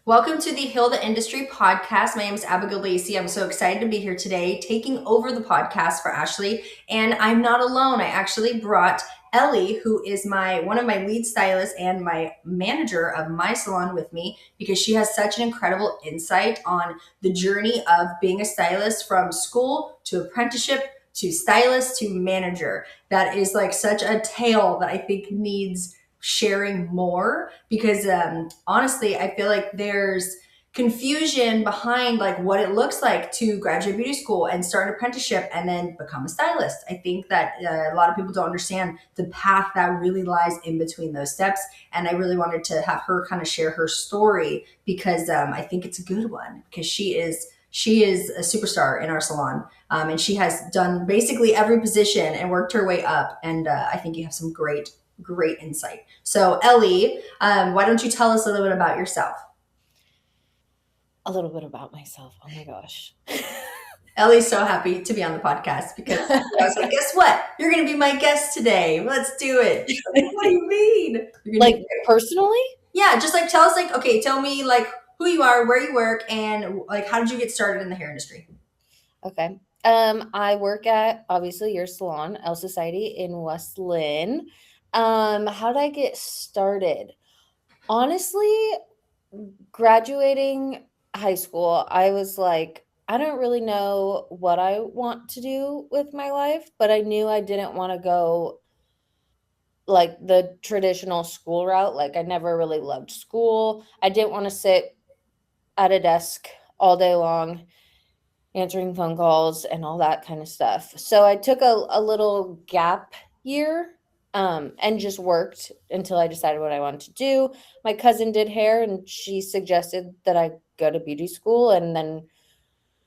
Welcome to the Heal the Industry podcast. My name is Abigail Lacey. I'm so excited to be here today, taking over the podcast for Ashley. And I'm not alone. I actually brought Ellie, who is one of my lead stylists and my manager of my salon with me, because she has such an incredible insight on the journey of being a stylist from school to apprenticeship to stylist to manager. That is like such a tale that I think needs sharing more because honestly, I feel like there's confusion behind like what it looks like to graduate beauty school and start an apprenticeship and then become a stylist. I think that a lot of people don't understand the path that really lies in between those steps. And I really wanted to have her kind of share her story because I think it's a good one because she is a superstar in our salon. And she has done basically every position and worked her way up. And I think you have some great insight. So Ellie, why don't you tell us a little bit about yourself? A little bit about myself. Oh my gosh. Ellie's so happy to be on the podcast because I was like, guess what? You're going to be my guest today. Let's do it. She's like, what do you mean? Like personally? Yeah, just like tell us like, okay, tell me like who you are, where you work, and like how did you get started in the hair industry? Okay. I work at obviously your salon, Elle Society in West Lynn. How did I get started? Honestly, graduating high school, I was like, I don't really know what I want to do with my life, but I knew I didn't want to go like the traditional school route. Like I never really loved school. I didn't want to sit at a desk all day long answering phone calls and all that kind of stuff. So I took a little gap year and just worked until I decided what I wanted to do. My cousin did hair and she suggested that I go to beauty school and then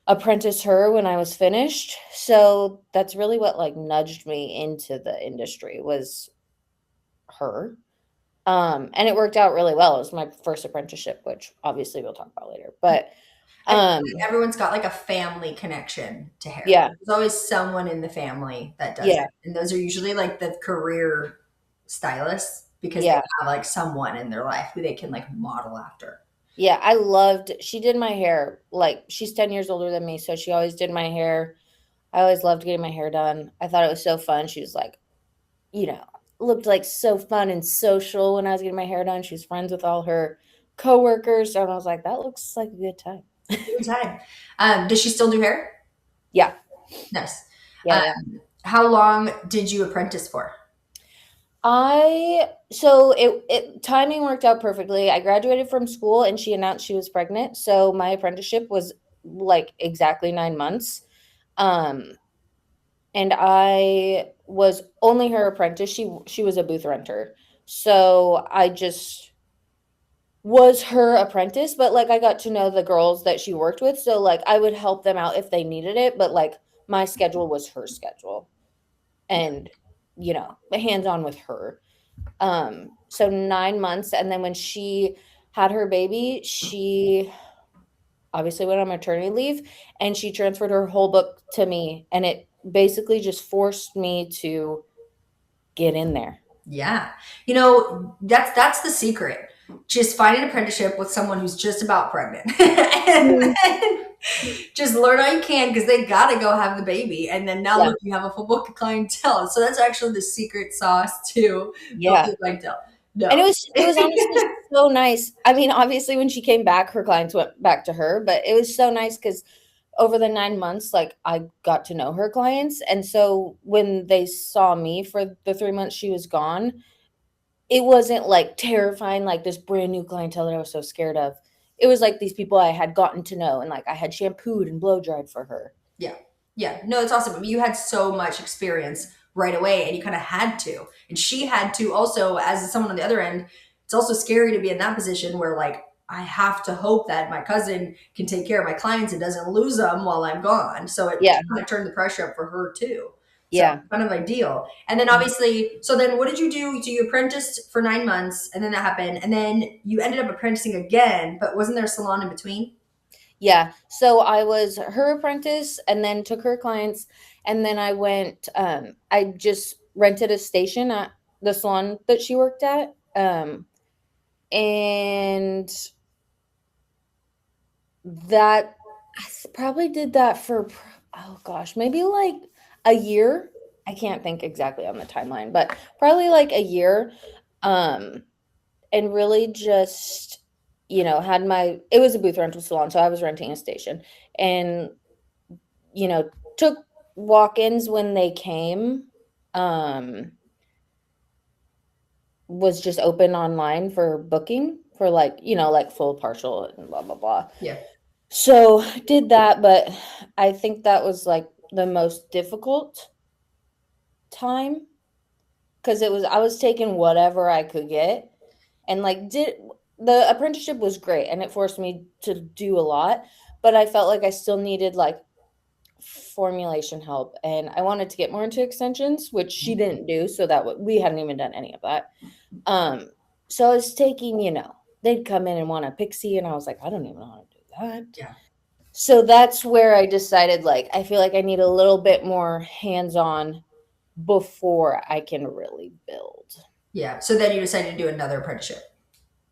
apprentice her when I was finished. So that's really what like nudged me into the industry was her. And it worked out really well. It was my first apprenticeship, which obviously we'll talk about later. But I feel um like everyone's got like a family connection to hair. yeah, There's always someone in the family that does it. yeah, And those are usually like the career stylists because they yeah. have like someone in their life who they can like model after. Yeah, I loved she did my hair, like, she's 10 years older than me, so she always did my hair. I always loved getting my hair done. I thought it was so fun. She was like, you know, looked like so fun and social when I was getting my hair done. She was friends with all her coworkers, and I was like, "That looks like a good time." Good time. Does she still do hair? Yeah. Nice. Yeah, yeah. How long did you apprentice for? I so it timing worked out perfectly. I graduated from school and she announced she was pregnant, so my apprenticeship was, like, exactly 9 months. Um And I was only her apprentice. She was a booth renter. So I just was her apprentice, but like I got to know the girls that she worked with. So like I would help them out if they needed it, but like my schedule was her schedule and hands on with her. So 9 months and then when she had her baby, she obviously went on maternity leave and she transferred her whole book to me and it basically just forced me to get in there. Yeah. That's the secret. Just find an apprenticeship with someone who's just about pregnant. And Mhm. then just learn all you can because they gotta go have the baby. And then now Yeah. look, you have a full book of clientele. So that's actually the secret sauce to Yeah. building clientele. And No. it was honestly so nice. I mean, obviously when she came back, her clients went back to her, but it was so nice because over the 9 months, like I got to know her clients. And so when they saw me for the 3 months she was gone, it wasn't like terrifying, like this brand new clientele that I was so scared of. It was like these people I had gotten to know and like I had shampooed and blow dried for her. Yeah. Yeah. No, it's awesome. I mean, you had so much experience right away and you kind of had to. And she had to also, as someone on the other end, it's also scary to be in that position where like I have to hope that my cousin can take care of my clients and doesn't lose them while I'm gone. So it Yeah. kind of turned the pressure up for her too. So Yeah. kind of ideal. And then Mhm. obviously, so then what did you do? So you apprenticed for 9 months and then that happened. And then you ended up apprenticing again, but wasn't there a salon in between? Yeah. So I was her apprentice and then took her clients. And then I went, I just rented a station at the salon that she worked at. And That probably did that for, oh gosh, maybe like a year. I can't think exactly on the timeline, but probably like a year. Um, and really just, had it was a booth rental salon, so I was renting a station and, took walk-ins when they came. Um, was just open online for booking for like, like full, partial, and blah, blah, blah. Yeah. So did that, but I think that was like the most difficult time because I was taking whatever I could get and like did the apprenticeship was great and it forced me to do a lot, but I felt like I still needed like formulation help and I wanted to get more into extensions, which she didn't do, so that we hadn't even done any of that. Um, so I was taking, they'd come in and want a pixie and I was like, I don't even know how to do that. Yeah. So that's where I decided, like, I feel like I need a little bit more hands-on before I can really build. Yeah. So then you decided to do another apprenticeship.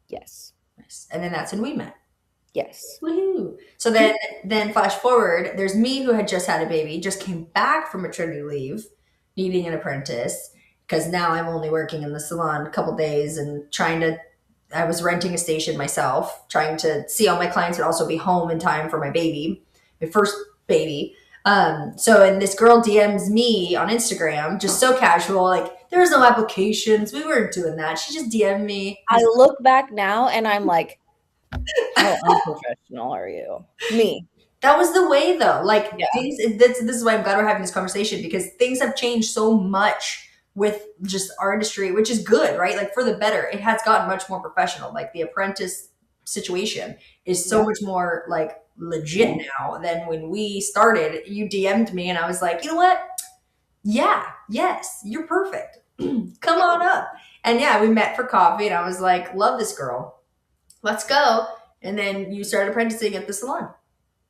Yes. Nice. And then that's when we met. Yes. Woohoo. So then flash forward, there's me who had just had a baby, just came back from maternity leave, needing an apprentice, because now I'm only working in the salon a couple days and I was renting a station myself, trying to see all my clients would also be home in time for my baby, my first baby. And this girl DMs me on Instagram, just so casual, like there was no applications. We weren't doing that. She just DM'd me. I look back now and I'm like, how unprofessional are you? Me. That was the way though. Like Yeah. this is why I'm glad we're having this conversation because things have changed so much with just our industry, which is good, right? Like for the better. It has gotten much more professional. Like the apprentice situation is so Yeah. much more like legit now than when we started. You DM'd me and I was like, you know what? Yeah, yes, you're perfect. Come on up. And yeah, we met for coffee and I was like, love this girl. Let's go. And then you started apprenticing at the salon,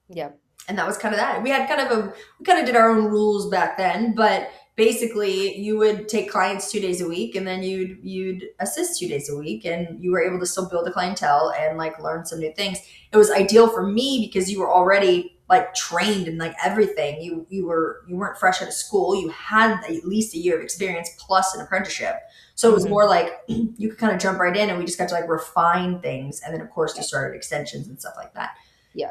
Yeah. and that was kind of that. We kind of did our own rules back then, but basically you would take clients 2 days a week and then you'd assist 2 days a week and you were able to still build a clientele and like learn some new things. It was ideal for me because you were already like trained in like everything. You weren't fresh out of school. You had at least a year of experience plus an apprenticeship. So it was Mhm. more like you could kind of jump right in and we just got to like refine things. And then of course you Yeah. started extensions and stuff like that. Yeah.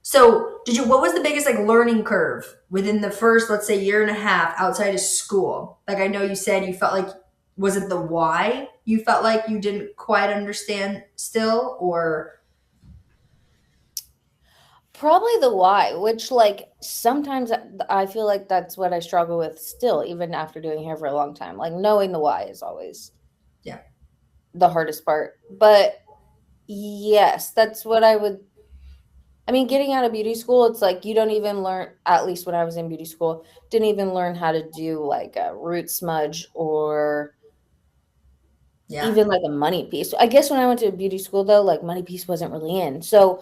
So what was the biggest like learning curve within the first, let's say, year and a half outside of school? Like I know you said you felt like, was it the why you felt like you didn't quite understand still, or Probably the why, which like sometimes I feel like that's what I struggle with still, even after doing hair for a long time. Like knowing the why is always yeah, the hardest part. But yes, that's what I mean, getting out of beauty school, it's like you don't even learn, at least when I was in beauty school, didn't even learn how to do like a root smudge or yeah, even like a money piece. I guess when I went to beauty school though, like money piece wasn't really in. So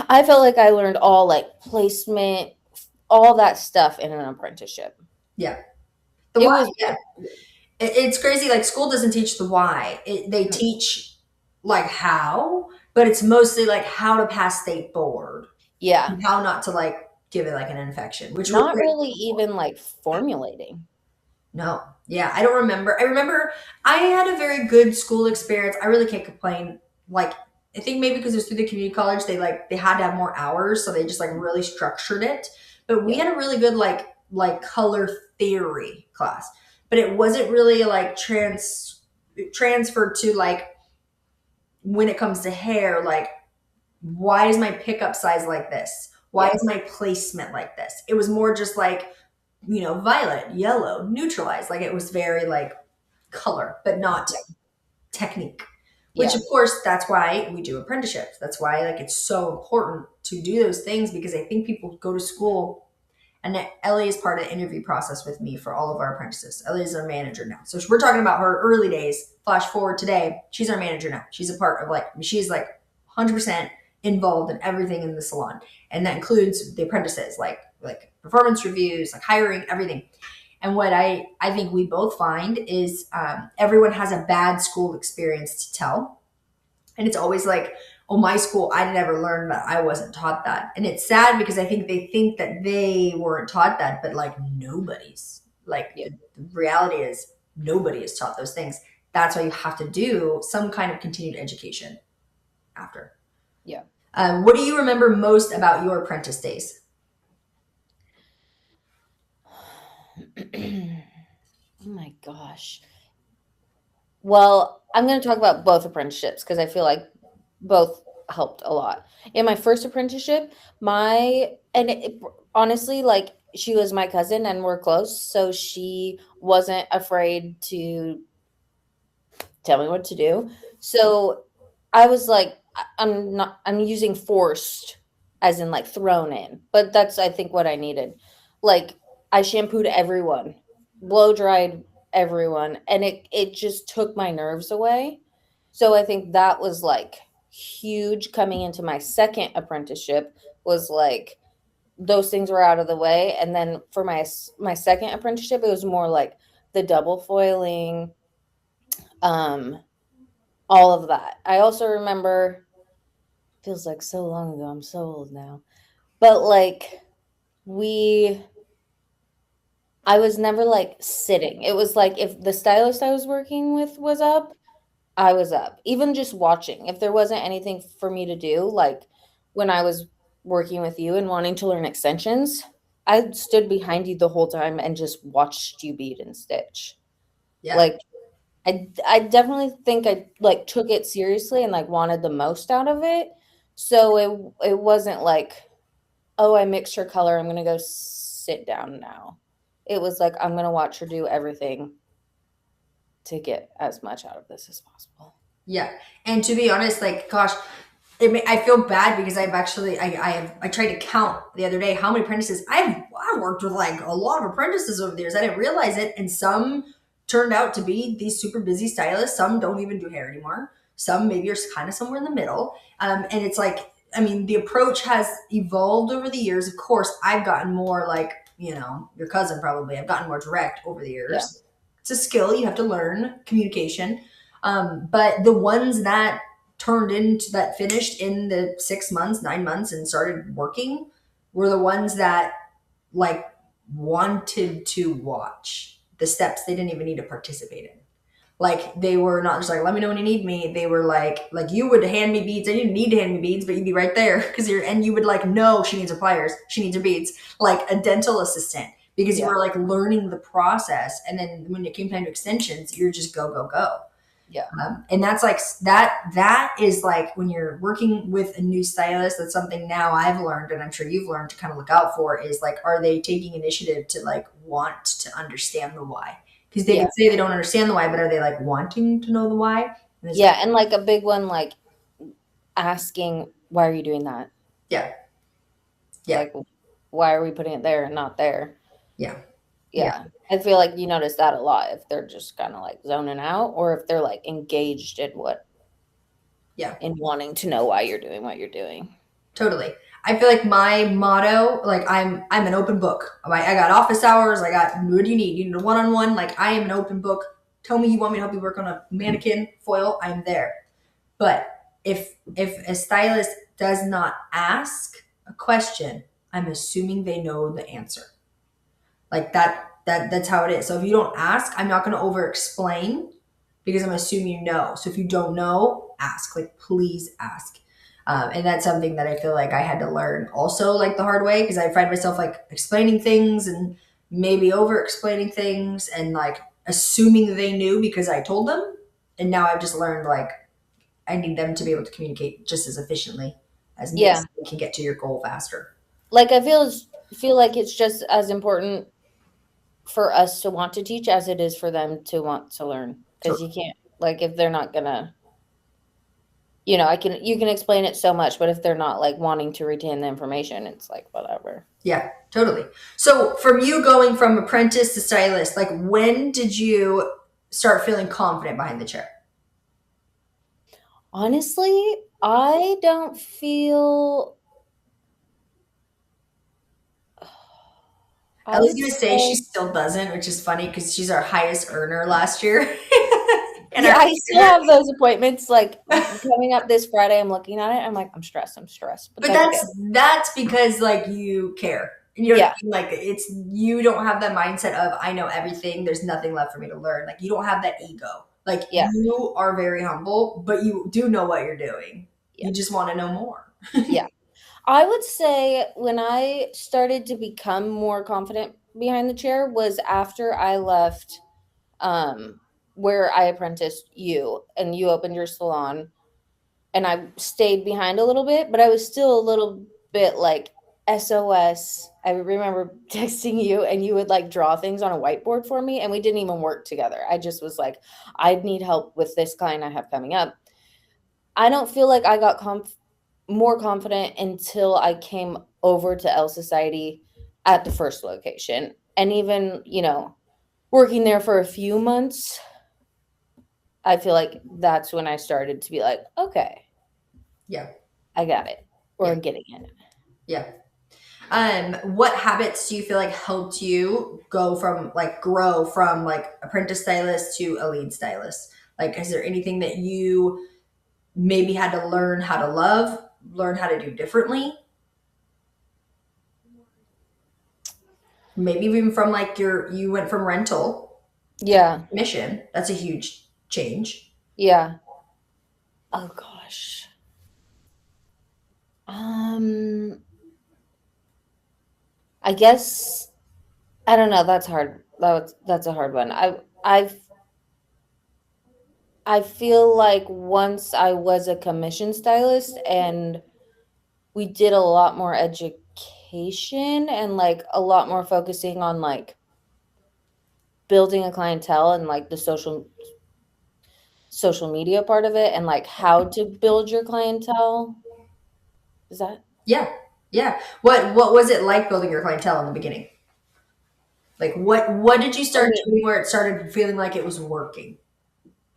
I felt like I learned all like placement, all that stuff in an apprenticeship. yeah, the It why? was Yeah, it's crazy. Like school doesn't teach the why; they mm, teach like how, but it's mostly like how to pass state board, yeah, and how not to like give it like an infection, which we're not grateful really for. even like formulating. No. Yeah, I don't remember. I remember I had a very good school experience. I really can't complain. Like I think maybe because it was through the community college, they had to have more hours, so they just like really structured it. But we Yeah. had a really good like color theory class. But it wasn't really like transferred to like when it comes to hair, like why is my pickup size like this? Why Yeah. is my placement like this? It was more just like violet, yellow, neutralized. Like it was very like color, but not Yeah. technique. Which Yeah. of course that's why we do apprenticeships. That's why like it's so important to do those things because I think people go to school and Ellie is part of the interview process with me for all of our apprentices. Ellie is our manager now. So we're talking about her early days. Flash forward today, she's our manager now. She's a part of she's like 100% involved in everything in the salon. And that includes the apprentices, like performance reviews, like hiring, everything. And what I think we both find is everyone has a bad school experience to tell. And it's always like, oh, my school, I never learned that. I wasn't taught that. And it's sad because I think they think that they weren't taught that, but like nobody's. Like Yeah. the reality is nobody is taught those things. That's why you have to do some kind of continued education after. Yeah. What do you remember most about your apprentice days? Oh my gosh. Well, I'm going to talk about both apprenticeships because I feel like both helped a lot. In my first apprenticeship, honestly, like she was my cousin and we're close, so she wasn't afraid to tell me what to do. So I was like, I'm using forced as in like thrown in, but that's, I think, what I needed. Like, I shampooed everyone, blow dried everyone, and it just took my nerves away. So I think that was like huge coming into my second apprenticeship was like those things were out of the way. And then for my second apprenticeship, it was more like the double foiling, um, all of that. I also remember, feels like so long ago, I'm so old now. But like we I was never like sitting. It was like if the stylist I was working with was up, I was up. Even just watching. If there wasn't anything for me to do, like when I was working with you and wanting to learn extensions, I stood behind you the whole time and just watched you bead and stitch. Yeah. Like I definitely think I like took it seriously and like wanted the most out of it. So it wasn't like, oh, I mixed her color, I'm gonna go sit down now. It was like I'm gonna watch her do everything to get as much out of this as possible. Yeah. And to be honest, like, gosh, I feel bad because I tried to count the other day how many apprentices I've worked with, like a lot of apprentices over the years. I didn't realize it, and some turned out to be these super busy stylists. Some don't even do hair anymore. Some maybe are kind of somewhere in the middle. And it's like, I mean, the approach has evolved over the years. Of course, I've gotten more like, your cousin probably. I've gotten more direct over the Yeah. years. It's a skill you have to learn, communication. But the ones that finished in the 6 months, 9 months, and started working were the ones that like wanted to watch the steps. They didn't even need to participate in. Like they were not just like, let me know when you need me. They were like you would hand me beads. I didn't need to hand me beads, but you'd be right there because and you would like, no, she needs her pliers. She needs her beads. Like a dental assistant because you Yeah. were like learning the process. And then when it came time to extensions, you're just go, go, go. Yeah. And that's like that is like when you're working with a new stylist, that's something now I've learned, and I'm sure you've learned to kind of look out for, is like, are they taking initiative to like want to understand the why? Because they Yeah. can say they don't understand the why, but are they like wanting to know the why? And it's, Yeah. And like a big one, like asking, why are you doing that? yeah, yeah, Like, why are we putting it there and not there? yeah, yeah, Yeah. I feel like you notice that a lot if they're just kind of like zoning out or if they're like engaged yeah. in wanting to know why you're doing what you're doing. Totally. I feel like my motto, like I'm an open book. I got office hours. I got, what do you need? You need a one-on-one. Like I am an open book. Tell me you want me to help you work on a mannequin foil. I'm there. But if a stylist does not ask a question, I'm assuming they know the answer. Like that's how it is. So if you don't ask, I'm not going to over explain because I'm assuming you know. So if you don't know, ask. Like please ask. And that's something that I feel like I had to learn also like the hard way because I find myself like explaining things and maybe over explaining things and like assuming they knew because I told them. And now I've just learned like I need them to be able to communicate just as efficiently as me Yeah. so we can get to your goal faster. Like feel like it's just as important for us to want to teach as it is for them to want to learn because you can't, like, if they're not gonna, you can explain it so much, but if they're not like wanting to retain the information, it's like whatever. Yeah, totally. So, from you going from apprentice to stylist, like when did you start feeling confident behind the chair? Honestly, I don't feel I I was would gonna say she say still doesn't, which is funny because she's our highest earner last year. And Yeah, our I still have those appointments, like, coming up this Friday, I'm looking at it, I'm like, I'm stressed, but but that's okay. that's because like you care. You know what Yeah, I mean? Like it's you don't have that mindset of I know everything. There's nothing left for me to learn. Like you don't have that ego. Like yeah, you are very humble, but you do know what you're doing. yeah, You just want to know more. yeah. I would say when I started to become more confident behind the chair was after I left, um, where I apprenticed you and you opened your salon, and I stayed behind a little bit, but I was still a little bit like SOS. I remember texting you and you would like draw things on a whiteboard for me, and we didn't even work together. I just was like, I need help with this client I have coming up. I don't feel like I got more confident until I came over to Elle Society at the first location. And even, working there for a few months, I feel like that's when I started to be like, okay, Yeah. I got it, or Yeah. getting it. Yeah. What habits do you feel like helped you grow from like apprentice stylist to a lead stylist? Like, is there anything that you maybe had to learn how to love, learn how to do differently? Maybe even from like you went from rental to Yeah, commission. That's a huge change. yeah. Oh gosh. Um, I guess I don't know. That's hard. That's a hard one. I feel like once I was a commission stylist and we did a lot more education and like a lot more focusing on like building a clientele and like the social media part of it and like how to build your clientele. Is that Yeah. Yeah. What was it like building your clientele in the beginning? Like what did you I start mean, doing where it started feeling like it was working?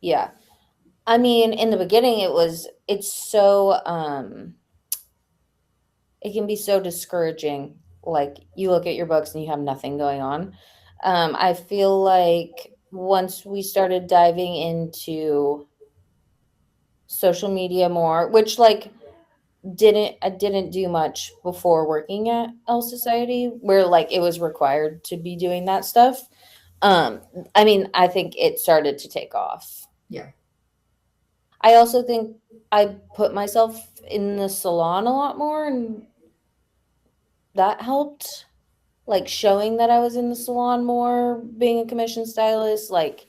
yeah. I mean, in the beginning it's so it can be so discouraging. Like you look at your books and you have nothing going on. I feel like once we started diving into social media more, which like I didn't do much before working at Elle Society, where like it was required to be doing that stuff. Um, I mean, I think it started to take off. Yeah. I also think I put myself in the salon a lot more, and that helped. Like showing that I was in the salon more, being a commission stylist, like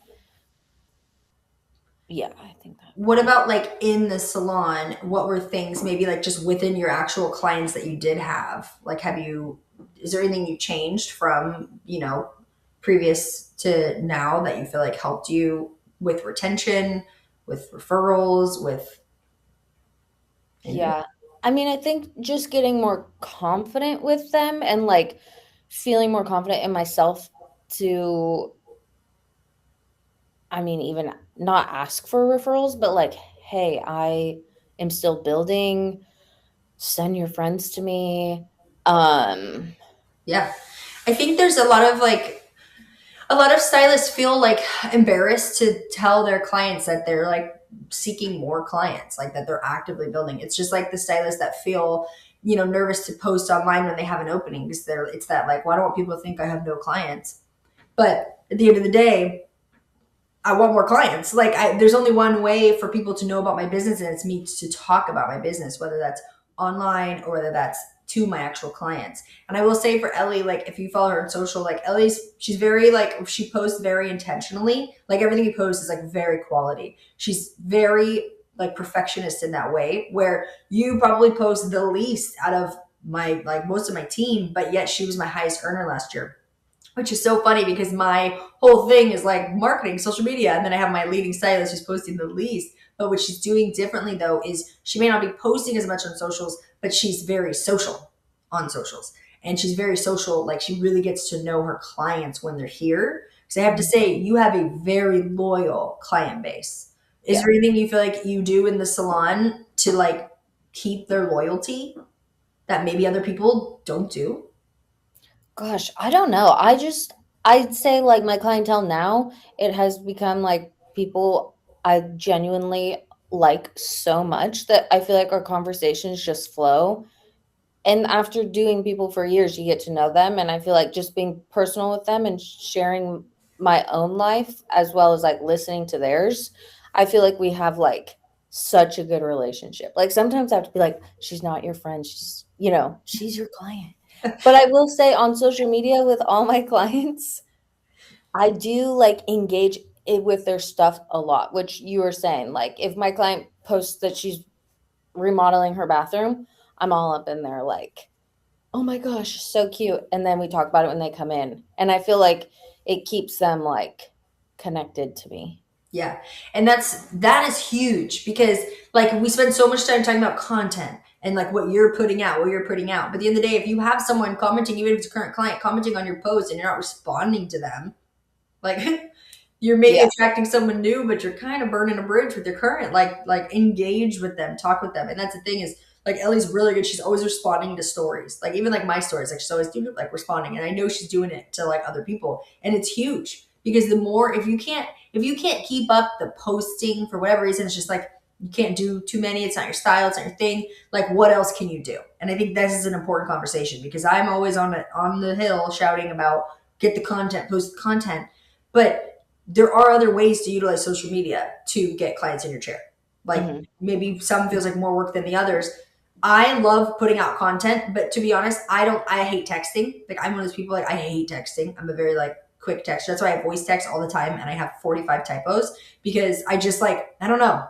yeah, I think that. What about like in the salon? What were things maybe like just within your actual clients that you did have? Like, is there anything you changed from, previous to now that you feel like helped you with retention, with referrals, with anything? Yeah. I mean, I think just getting more confident with them and like feeling more confident in myself to, I mean, even not ask for referrals, but like, hey, I am still building, send your friends to me. Um, Yeah. I think there's a lot of stylists feel like embarrassed to tell their clients that they're like seeking more clients, like that they're actively building. It's just like the stylists that feel, nervous to post online when they have an opening because it's that like, well, I don't want people to think I have no clients. But at the end of the day, I want more clients. Like there's only one way for people to know about my business, and it's me to talk about my business, whether that's online or whether that's to my actual clients. And I will say for Ellie, like if you follow her on social, like she's very like she posts very intentionally. Like everything you post is like very quality. She's very like perfectionist in that way, where you probably post the least out of my like most of my team, but yet she was my highest earner last year, which is so funny because my whole thing is like marketing, social media, and then I have my leading stylist who's posting the least. But what she's doing differently though is she may not be posting as much on socials, but she's very social on socials. And she's very social, like she really gets to know her clients when they're here. Because I have to say, you have a very loyal client base. Is yeah. there anything you feel like you do in the salon to like keep their loyalty that maybe other people don't do? Gosh, I don't know. I'd say like my clientele now, it has become like people I genuinely like so much that I feel like our conversations just flow. And after doing people for years, you get to know them. And I feel like just being personal with them and sharing my own life as well as like listening to theirs, I feel like we have like such a good relationship. Like sometimes I have to be like, she's not your friend. She's, she's your client. But I will say on social media with all my clients, I do like engage with their stuff a lot, which you were saying. Like if my client posts that she's remodeling her bathroom, I'm all up in there like, oh my gosh, so cute. And then we talk about it when they come in. And I feel like it keeps them like connected to me. Yeah. And that is huge because like we spend so much time talking about content and like what you're putting out, what you're putting out. But at the end of the day, if you have someone commenting, even if it's a current client commenting on your post and you're not responding to them, like you're maybe Yeah. attracting someone new, but you're kind of burning a bridge with your current. Like engage with them, talk with them. And that's the thing is like Ellie's really good. She's always responding to stories. Like even like my stories, like she's always doing like responding. And I know she's doing it to like other people. And it's huge because the more if you can't keep up the posting for whatever reason, it's just like you can't do too many, it's not your style, it's not your thing. Like what else can you do? And I think this is an important conversation because I'm always on the hill shouting about get the content, post the content. But there are other ways to utilize social media to get clients in your chair. Like Hmm. maybe some feels like more work than the others. I love putting out content, but to be honest, I hate texting. Like I'm one of those people like I hate texting. I'm a very like quick texter. That's why I voice text all the time and I have 45 typos because I just like I don't know.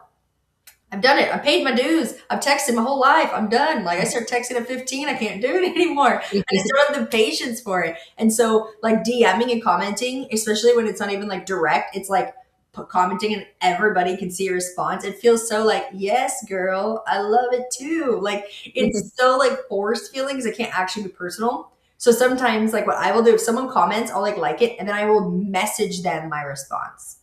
I've done it. I paid my dues. I've texted my whole life. I'm done. Like I started texting at 15. I can't do it anymore. I just don't have the patience for it. And so like DMing and commenting, especially when it's not even like direct, it's like commenting and everybody can see your response. It feels so like, yes, girl, I love it too. Like it's so like forced feelings. It can't actually be personal. So sometimes like what I will do, if someone comments, I'll like it, and then I will message them my response.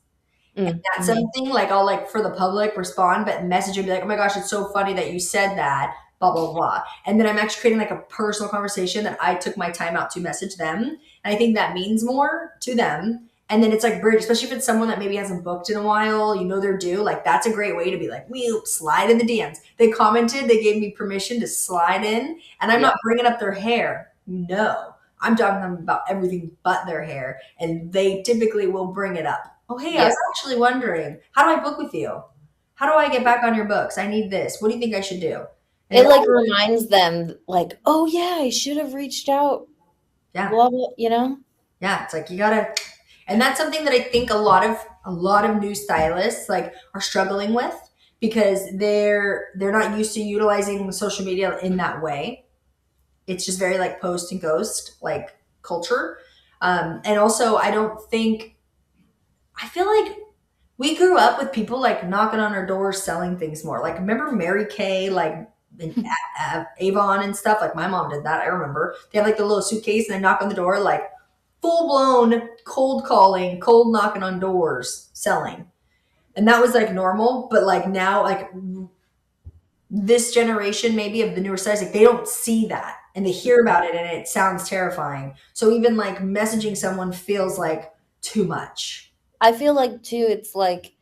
That's Mm-hmm. something like I'll like for the public respond, but message and be like, oh my gosh, it's so funny that you said that, blah, blah, blah. And then I'm actually creating like a personal conversation that I took my time out to message them. And I think that means more to them. And then it's like bridge, especially if it's someone that maybe hasn't booked in a while, they're due. Like that's a great way to be like, we slide in the DMs. They commented, they gave me permission to slide in, and I'm Yeah. not bringing up their hair. No, I'm talking to them about everything but their hair, and they typically will bring it up. Oh, hey, I Yeah. was actually wondering, how do I book with you? How do I get back on your books? I need this. What do you think I should do? And It it's like all, reminds them like, oh yeah, I should have reached out. yeah, Blah blah. yeah. It's like you gotta, and that's something that I think a lot of new stylists like are struggling with because they're not used to utilizing social media in that way. It's just very like post and ghost like culture, and also I feel like we grew up with people like knocking on our doors selling things more. Like remember Mary Kay, like in Avon and stuff. Like my mom did that. I remember they have like the little suitcase and they knock on the door, like full blown cold calling, cold knocking on doors, selling. And that was like normal, but like now, like this generation maybe of the newer styles, like they don't see that and they hear about it and it sounds terrifying. So even like messaging someone feels like too much. I feel like too, it's like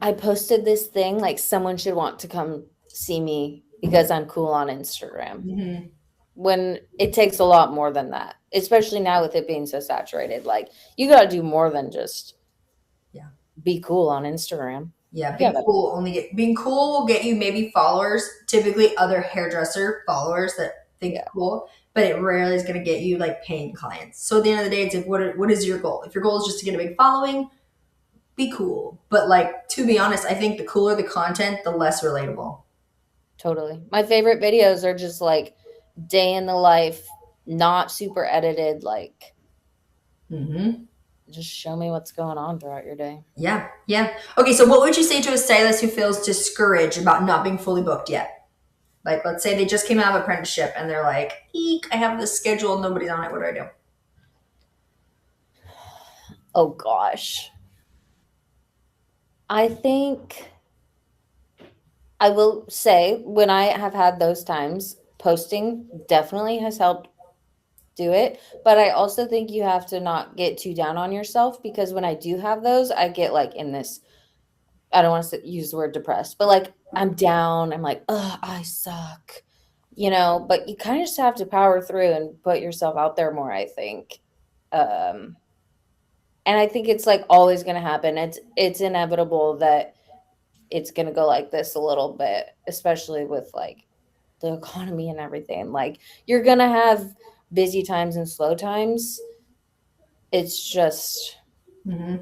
I posted this thing, like someone should want to come see me because I'm cool on Instagram. Mhm. When it takes a lot more than that, especially now with it being so saturated. Like you got to do more than just Yeah. be cool on Instagram. Yeah, Yeah. being cool will get you maybe followers, typically other hairdresser followers that think Yeah, you're cool, but it rarely is going to get you like paying clients. So at the end of the day, it's like, what is your goal? If your goal is just to get a big following, be cool. But like, to be honest, I think the cooler the content, the less relatable. totally. My favorite videos are just like day in the life, not super edited. Like Hmm. just show me what's going on throughout your day. Yeah. Yeah. Okay. So what would you say to a stylist who feels discouraged about not being fully booked yet? Like, let's say they just came out of apprenticeship and they're like, eek, I have this schedule, nobody's on it. What do I do? Oh gosh. I think I will say when I have had those times, posting definitely has helped do it. But I also think you have to not get too down on yourself, because when I do have those, I get like in this, I don't want to use the word depressed, but like I'm down. I'm like, oh, I suck, but you kind of just have to power through and put yourself out there more, I think. Um, and I think it's like always going to happen. It's inevitable that it's going to go like this a little bit, especially with like the economy and everything. Like you're going to have busy times and slow times. It's just, Hmm.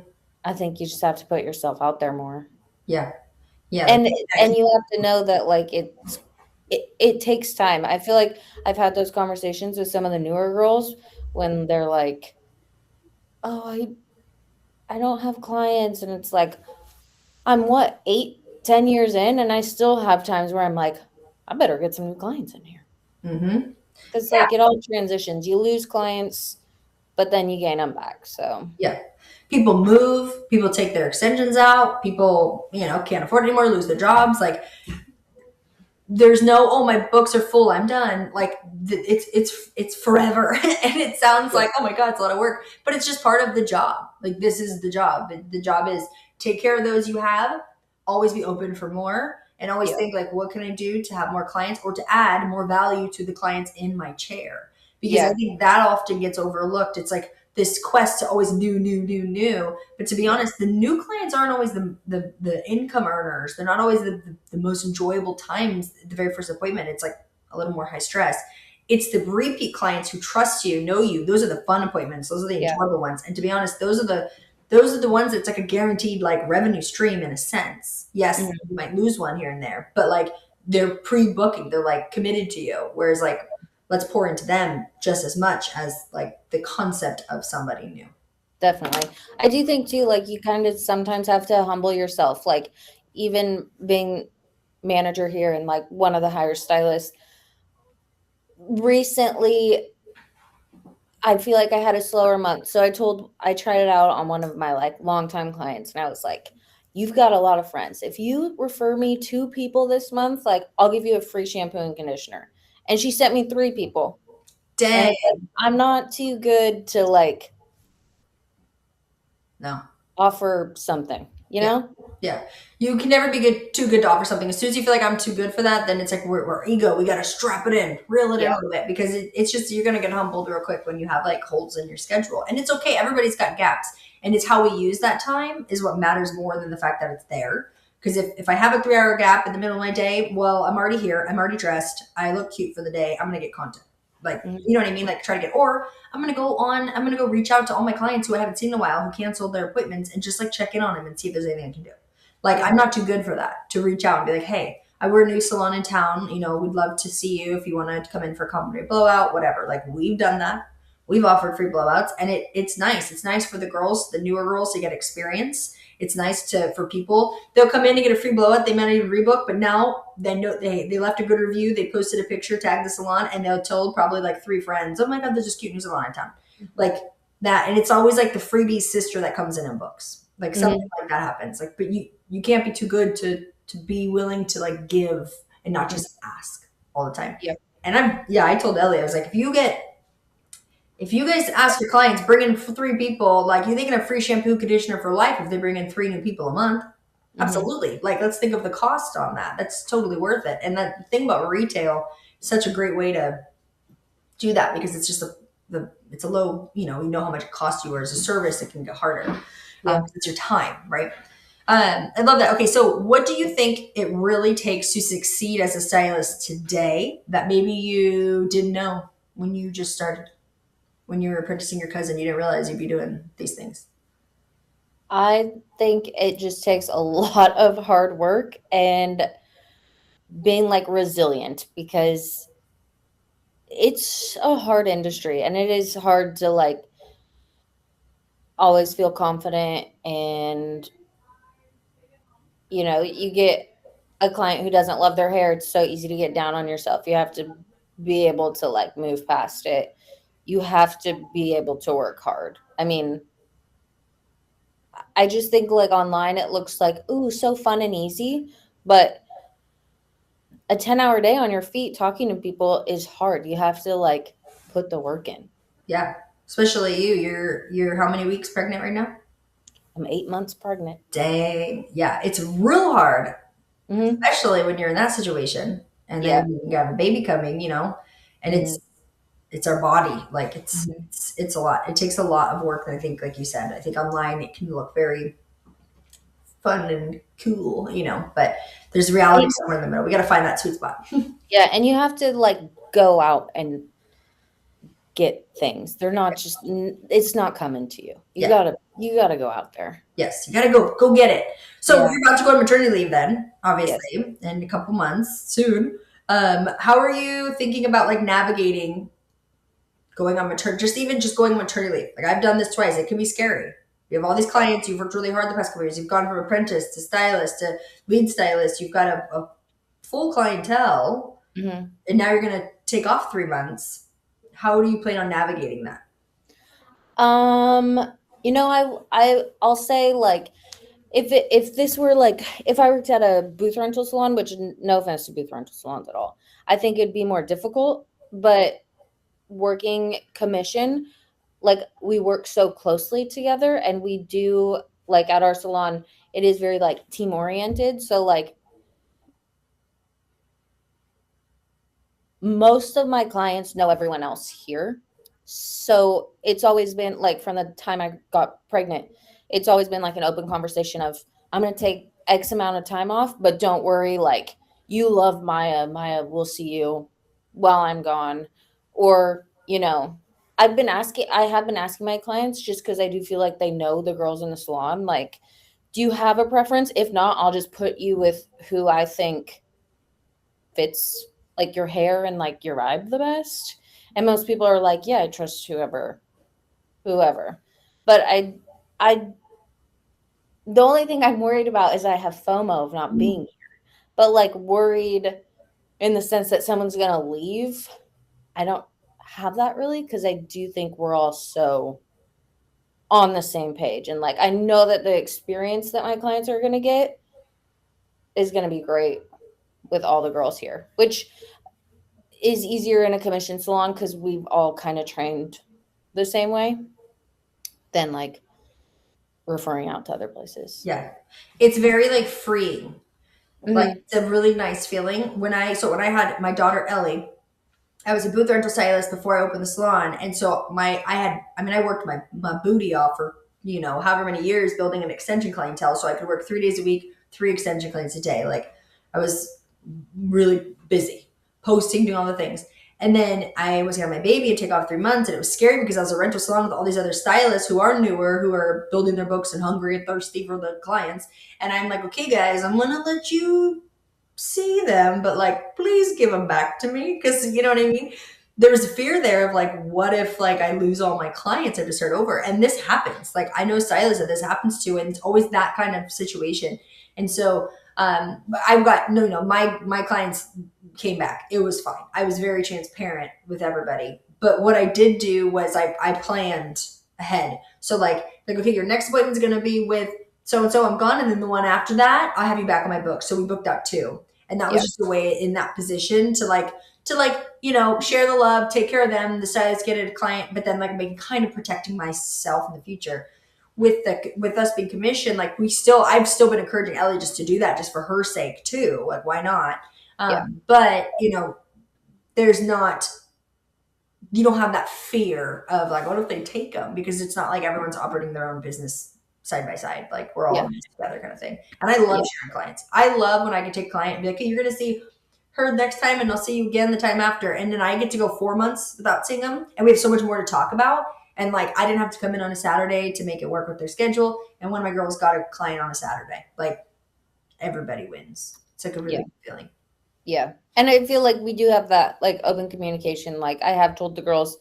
I think you just have to put yourself out there more. Yeah. Yeah. And That and keep- you have to know that like it takes time. I feel like I've had those conversations with some of the newer girls when they're like, "Oh, I don't have clients," and it's like I'm what 8, 10 years in, and I still have times where I'm like, I better get some new clients in here, Mhm. because like it all transitions. You lose clients, but then you gain them back. So Yeah. People move, people take their extensions out, people, can't afford it anymore, lose their jobs. Like there's no, oh, my books are full, I'm done. Like it's forever. And it sounds yeah, like, oh my God, it's a lot of work, but it's just part of the job. Like this is the job. The job is take care of those you have, always be open for more, and always yeah, think like, what can I do to have more clients or to add more value to the clients in my chair? Because I yeah, think that often gets overlooked. It's like this quest to always new, new, new, new. But to be yeah, honest, the new clients aren't always the income earners. They're not always the most enjoyable times at the very first appointment. It's like a little more high stress. It's the repeat clients who trust you, know you. Those are the fun appointments. Those are the yeah. enjoyable ones. And to be honest, those are the ones that's like a guaranteed like revenue stream in a sense. Yes, Mhm. you might lose one here and there, but like they're pre-booking. They're like committed to you. Whereas like let's pour into them just as much as like the concept of somebody new. Definitely. I do think too, like you kind of sometimes have to humble yourself. Like even being manager here and like one of the higher stylists recently, I feel like I had a slower month. So I tried it out on one of my like longtime clients, and I was like, you've got a lot of friends. If you refer me 2 people this month, like I'll give you a free shampoo and conditioner. And she sent me 3 people. And Dang. it's like, I'm not too good to like No. offer something, you Yeah. know? Yeah. You can never be too good to offer something. As soon as you feel like I'm too good for that, then it's like we're ego. We got to strap it in, reel it in Yeah. a little bit because it's just you're going to get humbled real quick when you have like holes in your schedule. And it's okay. Everybody's got gaps. And it's how we use that time is what matters more than the fact that it's there. Because if I have a 3 hour gap in the middle of my day, well, I'm already here. I'm already dressed. I look cute for the day. I'm going to get content. Like, Mhm. you know what I mean? Like try to get, or I'm going to go reach out to all my clients who I haven't seen in a while who canceled their appointments and just like check in on them and see if there's anything I can do. Like, I'm Mhm. not too good for that to reach out and be like, hey, we're a new salon in town. We'd love to see you if you want to come in for a complimentary blowout, whatever. Like, we've done that. We've offered free blowouts, and it's nice. It's nice for the girls, the newer girls, to get experience. It's nice for people. They'll come in to get a free blowout. They might not even rebook, but now they know they left a good review. They posted a picture, tagged the salon, and they'll tell probably like 3 friends, oh my God, there's this cute new salon in town. Like that. And it's always like the freebie sister that comes in and books. Like something Mhm. like that happens. Like, but you can't be too good to be willing to like give and not Mhm. just ask all the time. Yep. And I told Ellie, I was like, if you guys ask your clients, bring in 3 people, like you thinking of free shampoo conditioner for life if they bring in 3 new people a month. Mhm. Absolutely. Like let's think of the cost on that. That's totally worth it. And that thing about retail is such a great way to do that because it's just it's a low, you know how much it costs you, whereas a service it can get harder. Yeah. It's your time, right? I love that. Okay, so what do you think it really takes to succeed as a stylist today that maybe you didn't know when you just started, when you were apprenticing your cousin, you didn't realize you'd be doing these things? I think it just takes a lot of hard work and being like resilient, because it's a hard industry and it is hard to like always feel confident, and you get a client who doesn't love their hair, it's so easy to get down on yourself. You have to be able to like move past it. You have to be able to work hard. I mean, I just think like online it looks like, ooh, so fun and easy, but a 10-hour day on your feet talking to people is hard. You have to like put the work in. Yeah. Especially you. You're how many weeks pregnant right now? I'm 8 months pregnant. Dang. Yeah. It's real hard, Hmm. especially when you're in that situation. And Yeah. then you have a baby coming, and Hmm. it's our body. Like it's Hmm. it's it's a lot. It takes a lot of work. And I think, like you said, I think online it can look very fun and cool, but there's reality somewhere in the middle. We got to find that sweet spot. Yeah, and you have to like go out and get things. They're not just it's not coming to you. You Yeah. gotta you gotta go out there. Yes. You got to go get it. So Yeah. you're about to go on maternity leave then, Yes. obviously, in a couple months soon. How are you thinking about like navigating going on maternity, just going on maternity leave? Like I've done this twice. It can be scary. You have all these clients. You've worked really hard the past couple years. You've gone from apprentice to stylist to lead stylist. You've got a full clientele, Hmm. and now you're going to take off 3 months. How do you plan on navigating that? I'll say like if this were like if I worked at a booth rental salon, which no offense to booth rental salons at all, I think it'd be more difficult. But working commission, like we work so closely together, and we do like at our salon, it is very like team oriented. So like most of my clients know everyone else here. So it's always been like from the time I got pregnant, it's always been like an open conversation of I'm going to take X amount of time off, but don't worry, like you love Maya. Maya will see you while I'm gone. Or, I have been asking my clients just because I do feel like they know the girls in the salon. Like, do you have a preference? If not, I'll just put you with who I think fits like your hair and like your vibe the best. And most people are like, yeah, I trust whoever. But I, the only thing I'm worried about is I have FOMO of not being here. But like worried in the sense that someone's gonna leave, I don't have that really because I do think we're all so on the same page. And like I know that the experience that my clients are gonna get is gonna be great with all the girls here, which is easier in a commission salon because we've all kind of trained the same way than like referring out to other places. Yeah. It's very like freeing. Like Hmm. it's a really nice feeling. When I had my daughter Ellie, I was a booth rental stylist before I opened the salon. And so I worked my booty off for, however many years building an extension clientele. So I could work 3 days a week, three extension clients a day. Like I was really busy posting, doing all the things. And then I was gonna have my baby and take off 3 months. And it was scary because I was a rental salon with all these other stylists who are newer, who are building their books and hungry and thirsty for the clients. And I'm like, okay, guys, I'm gonna let you see them, but like, please give them back to me. Cause you know what I mean? There was a fear there of like, what if like I lose all my clients? I have to start over. And this happens. Like I know stylists that this happens to, and it's always that kind of situation. And so but I've got no, my clients came back. It was fine. I was very transparent with everybody. But what I did do was I planned ahead. So like okay, your next appointment is gonna be with so and so, I'm gone, and then the one after that, I have you back on my book. So we booked out two, and that was Yeah. just a way in that position to share the love, take care of them, the stylist get a client, but then like maybe kind of protecting myself in the future. With us being commissioned, like I've still been encouraging Ellie just to do that just for her sake too. Like why not? Yeah. But there's not you don't have that fear of like what if they take them, because it's not like everyone's operating their own business side by side, like we're all Yeah. in this together kind of thing. And I love Yeah. sharing clients. I love when I can take a client and be like, hey, you're gonna see her next time and I'll see you again the time after, and then I get to go 4 months without seeing them and we have so much more to talk about. And like I didn't have to come in on a Saturday to make it work with their schedule, and one of my girls got a client on a Saturday. Like everybody wins. It's like a really Yeah. good feeling. Yeah. And I feel like we do have that like open communication. Like I have told the girls,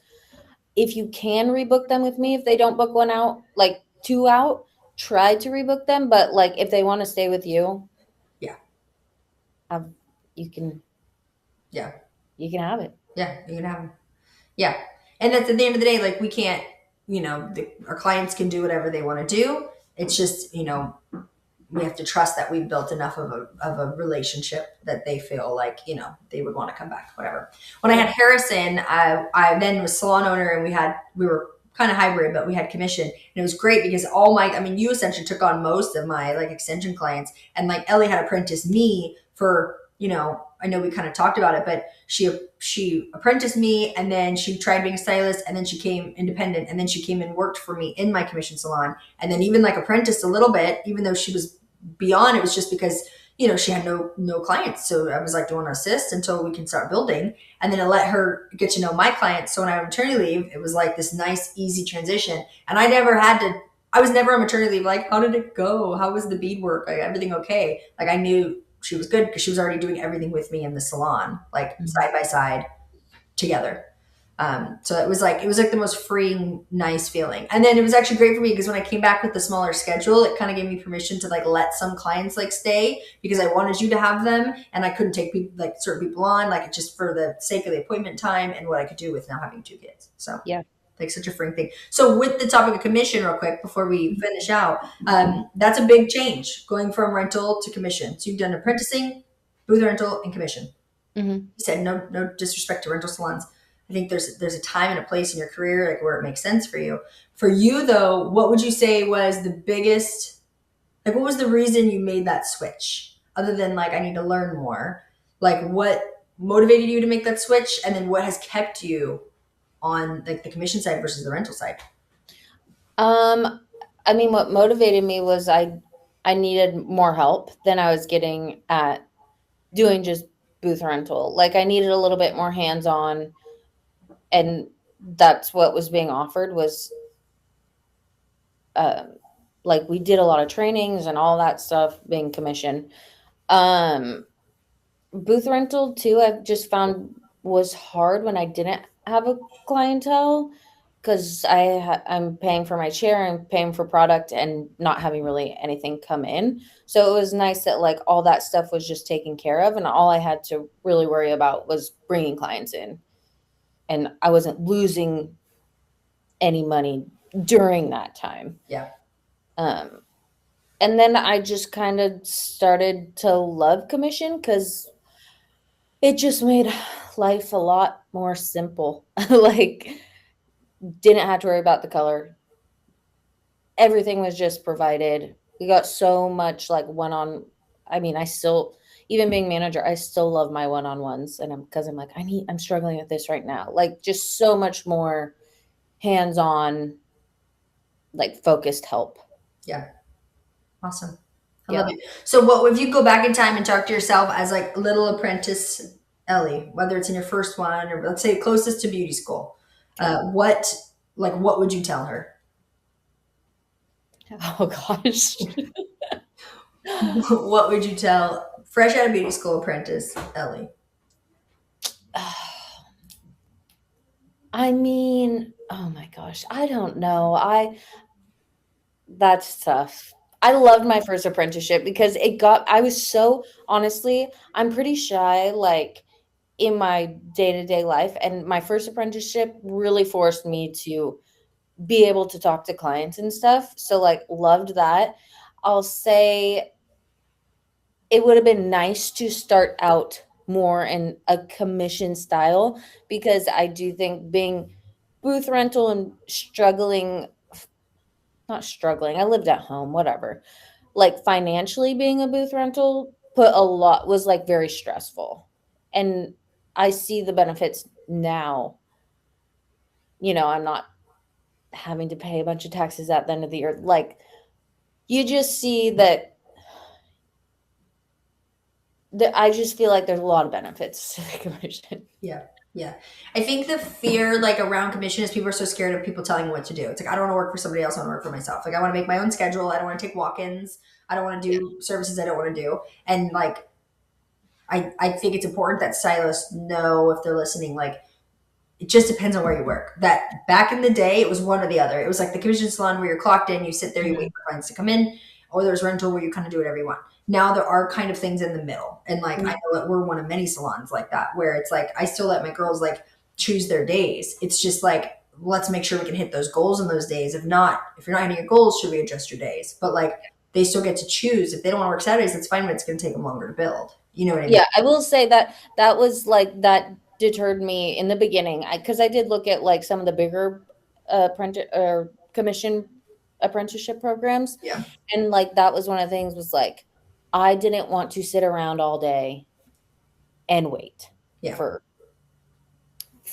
if you can rebook them with me, if they don't book one out, like two out, try to rebook them. But like if they want to stay with you, Yeah. have you can Yeah. you can have it. Yeah. You can have them. Yeah. And that's at the end of the day, like we can't, our clients can do whatever they want to do. It's just, we have to trust that we've built enough of a relationship that they feel like, they would want to come back, whatever. When I had Harrison, I then was salon owner, and we were kind of hybrid, but we had commission, and it was great because you essentially took on most of my like extension clients, and like Ellie had apprenticed me for, I know we kind of talked about it, but she apprenticed me, and then she tried being a stylist, and then she came independent, and then she came and worked for me in my commission salon, and then even like apprenticed a little bit, even though she was beyond. It was just because she had no clients, so I was like, do you want to assist until we can start building, and then to let her get to know my clients. So when I went maternity leave, it was like this nice easy transition, and I was never on maternity leave like, how did it go, how was the beadwork, like everything okay, like I knew she was good because she was already doing everything with me in the salon, like side by side together. So it was like the most freeing, nice feeling. And then it was actually great for me because when I came back with the smaller schedule, it kind of gave me permission to like let some clients like stay because I wanted you to have them, and I couldn't take people, like certain people on, like just for the sake of the appointment time and what I could do with now having 2 kids. So Yeah. like such a freeing thing. So with the topic of commission real quick before we finish out, that's a big change going from rental to commission. So you've done apprenticing, booth rental, and commission. Mm-hmm. You said no disrespect to rental salons. I think there's a time and a place in your career like where it makes sense for you. For you though, what would you say was the biggest, like what was the reason you made that switch? Other than like I need to learn more. Like what motivated you to make that switch, and then what has kept you on like the commission side versus the rental side? I mean, what motivated me was I needed more help than I was getting at doing just booth rental. Like I needed a little bit more hands-on, and that's what was being offered was like we did a lot of trainings and all that stuff being commissioned. Um, Booth rental too, I've just found was hard when I didn't have a clientele because I'm paying for my chair and paying for product and not having really anything come in. So it was nice that like all that stuff was just taken care of, and all I had to really worry about was bringing clients in, and I wasn't losing any money during that time. Yeah. Um, and then I just kind of started to love commission because it just made life a lot more simple. Like, didn't have to worry about the color. Everything was just provided. We got so much like I mean, I still, even being manager, I still love my one-on-ones. And because I'm like, I'm struggling with this right now. Like, just so much more hands-on, like focused help. Yeah. Awesome. I Yeah. love it. So what if you go back in time and talk to yourself as like little apprentice Ellie, whether it's in your first one or let's say closest to beauty school, what would you tell her? Oh gosh. What would you tell fresh out of beauty school apprentice Ellie? I mean, oh my gosh, I don't know. That's tough. I loved my first apprenticeship because I was so, honestly, I'm pretty shy, like in my day-to-day life. And my first apprenticeship really forced me to be able to talk to clients and stuff. So, like, loved that. I'll say it would have been nice to start out more in a commission style because I do think being booth rental and not struggling, I lived at home, whatever. Like financially being a booth rental was like very stressful. And I see the benefits now. I'm not having to pay a bunch of taxes at the end of the year. Like you just see that I just feel like there's a lot of benefits to the commission. Yeah. Yeah. I think the fear like around commission is people are so scared of people telling me what to do. It's like, I don't want to work for somebody else. I want to work for myself. Like I want to make my own schedule. I don't want to take walk-ins. I don't want to do services I don't want to do. And like, I think it's important that stylists know if they're listening, like it just depends on where you work. That back in the day, it was one or the other. It was like the commission salon where you're clocked in, you sit there, you wait for clients to come in, or there's rental where you kind of do whatever you want. Now there are kind of things in the middle. And like I know that we're one of many salons like that where it's like I still let my girls like choose their days. It's just like let's make sure we can hit those goals in those days. If not, if you're not hitting your goals, should we adjust your days? But like they still get to choose. If they don't want to work Saturdays, that's fine, but it's going to take them longer to build. You know what I mean? Yeah, I will say that that was like that deterred me in the beginning. Because I did look at like some of the bigger apprentice or commission apprenticeship programs, Yeah. and like that was one of the things was like I didn't want to sit around all day and wait Yeah. for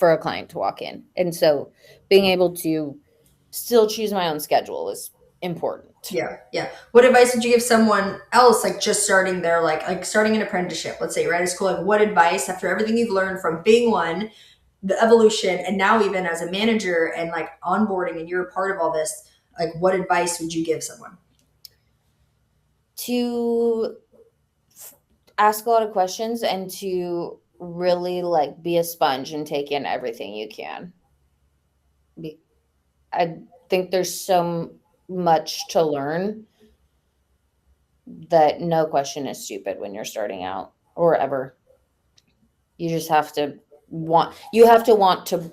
a client to walk in. And so being able to still choose my own schedule is important. Yeah, yeah. What advice would you give someone else, like just starting their like starting an apprenticeship? Let's say right out of school. Like, what advice after everything you've learned from being one, the evolution, and now even as a manager and like onboarding, and you're a part of all this? Like, what advice would you give someone? To ask a lot of questions and to really like be a sponge and take in everything you can. I think there's so much to learn that no question is stupid when you're starting out or ever. You just have to you have to want to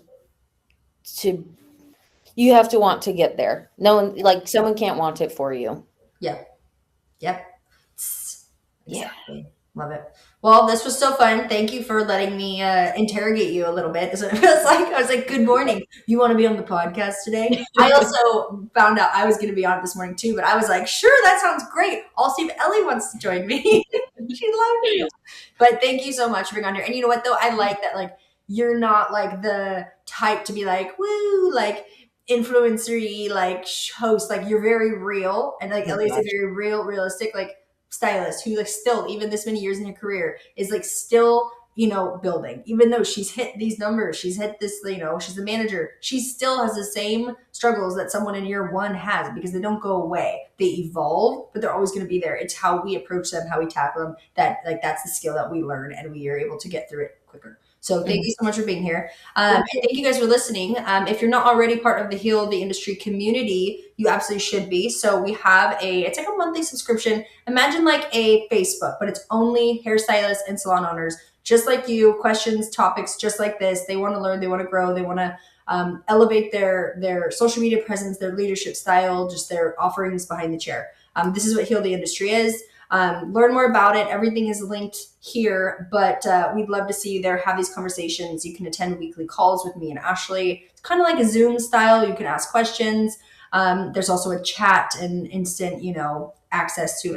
you have to want to get there. No one, like someone can't want it for you. Yeah. Yep. Yeah. Exactly. Love it. Well, this was so fun. Thank you for letting me interrogate you a little bit. So it feels like I was like, "Good morning. You want to be on the podcast today?" I also found out I was going to be on it this morning too, but I was like, "Sure, that sounds great. I'll see if Ellie wants to join me." She loved you. But thank you so much for being on here. And you know what though? I like that like you're not like the type to be like, "Woo," like influencery like host. Like you're very real, and like Oh Ellie's a gosh. very real, realistic like stylist who like still even this many years in her career is like still building, even though she's hit these numbers, she's hit this, she's the manager, she still has the same struggles that someone in year one has, because they don't go away, they evolve, but they're always going to be there. It's how we approach them, how we tackle them, that like that's the skill that we learn, and we are able to get through it quicker. So thank you so much for being here. And thank you guys for listening. If you're not already part of the Heal the Industry community, you absolutely should be. So we have it's like a monthly subscription. Imagine like a Facebook, but it's only hairstylists and salon owners, just like you, questions, topics, just like this. They want to learn, they want to grow, they want to elevate their social media presence, their leadership style, just their offerings behind the chair. This is what Heal the Industry is. Learn more about it. Everything is linked here, but we'd love to see you there. Have these conversations. You can attend weekly calls with me and Ashley. It's kind of like a Zoom style. You can ask questions. There's also a chat and instant, access to